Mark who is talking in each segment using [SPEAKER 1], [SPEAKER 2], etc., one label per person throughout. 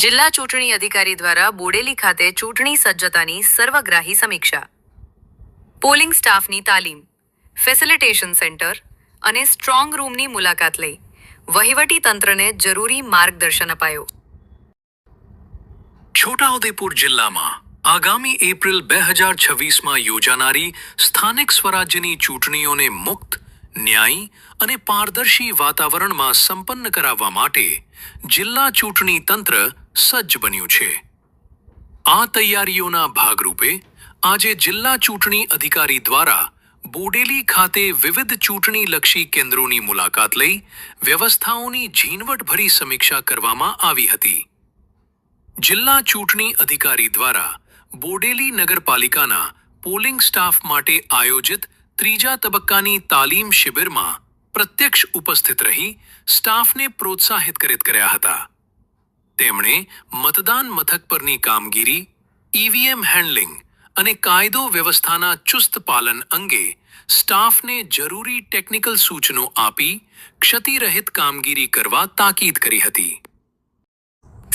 [SPEAKER 1] જિલ્લા ચૂંટણી અધિકારી દ્વારા બોડેલી ખાતે ચૂંટણી સજ્જતાની સર્વગ્રાહી સમીક્ષા. પોલિંગ સ્ટાફની તાલીમ, ફેસિલિટેશન સેન્ટર અને સ્ટ્રોંગ રૂમની મુલાકાત લઈ વહીવટી તંત્રને જરૂરી માર્ગદર્શન અપાયું.
[SPEAKER 2] છોટાઉદેપુર જિલ્લામાં આગામી એપ્રિલ 2026માં યોજાનારી સ્થાનિક સ્વરાજ્યની ચૂંટણીઓને મુક્ત, ન્યાયી અને પારદર્શી વાતાવરણમાં સંપન્ન કરાવવા માટે જિલ્લા ચૂંટણી તંત્ર સજ્જ બન્યું છે. આ તૈયારીઓના ભાગરૂપે આજે જિલ્લા ચૂંટણી અધિકારી દ્વારા બોડેલી ખાતે વિવિધ ચૂંટણીલક્ષી કેન્દ્રોની મુલાકાત લઈ વ્યવસ્થાઓની ઝીણવટભરી સમીક્ષા કરવામાં આવી હતી. જિલ્લા ચૂંટણી અધિકારી દ્વારા બોડેલી નગરપાલિકાના પોલિંગ સ્ટાફ માટે આયોજિત ત્રીજા તબક્કાની તાલીમ શિબિરમાં પ્રત્યક્ષ ઉપસ્થિત રહી સ્ટાફને પ્રોત્સાહિત કર્યા હતા. તેમણે મતદાન મથક પરની કામગીરી, ઈવીએમ હેન્ડલિંગ અને કાયદો વ્યવસ્થાના ચુસ્ત પાલન અંગે સ્ટાફને જરૂરી ટેકનિકલ સૂચનો આપી ક્ષતિરહિત કામગીરી કરવા તાકીદ કરી હતી.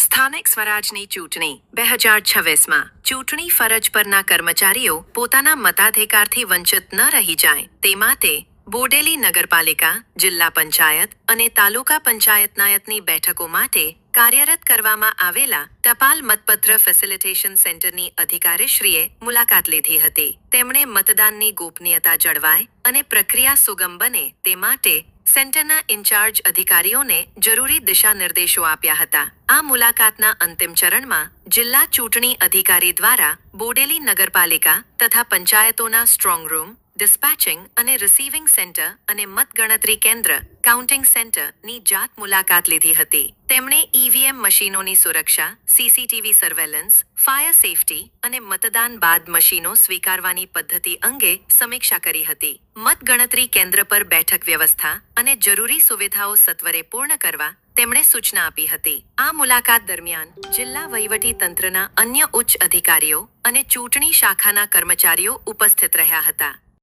[SPEAKER 1] સ્થાનિક સ્વરાજની ચૂંટણી 2026માં ચૂંટણી ફરજ પરના કર્મચારીઓ પોતાના મતાધિકારથી વંચિત ન રહી જાય તે માટે બોડેલી નગરપાલિકા, જિલ્લા પંચાયત અને તાલુકા પંચાયતની બેઠકો માટે કાર્યરત કરવામાં આવેલા ટપાલ મતપત્ર ફેસિલિટેશન સેન્ટરની અધિકારીશ્રીએ મુલાકાત લીધી હતી. તેમણે મતદાનની ગોપનીયતા જળવાય અને પ્રક્રિયા સુગમ બને તે માટે સેન્ટરના ઇન્ચાર્જ અધિકારીઓને જરૂરી દિશા નિર્દેશો આપ્યા હતા. આ મુલાકાતના અંતિમ ચરણમાં જિલ્લા ચૂંટણી અધિકારી દ્વારા બોડેલી નગરપાલિકા તથા પંચાયતોના સ્ટ્રોંગ રૂમ, ડિસ્પેચિંગ અને રિસીવિંગ સેન્ટર અને મતગણતરી કેન્દ્ર કાઉન્ટિંગ સેન્ટરની જાત મુલાકાત લીધી હતી. તેમણે ઈવીએમ મશીનોની સુરક્ષા, સીસીટીવી સર્વેલન્સ, ફાયર સેફટી અને મતદાન બાદ મશીનો સ્વીકારવાની પદ્ધતિ અંગે સમીક્ષા કરી હતી. મતગણતરી કેન્દ્ર પર બેઠક વ્યવસ્થા અને જરૂરી સુવિધાઓ સત્વરે પૂર્ણ કરવા તેમણે સૂચના આપી હતી. આ મુલાકાત દરમિયાન જિલ્લા વહીવટી તંત્રના અન્ય ઉચ્ચ અધિકારીઓ અને ચૂંટણી શાખાના કર્મચારીઓ ઉપસ્થિત રહ્યા હતા.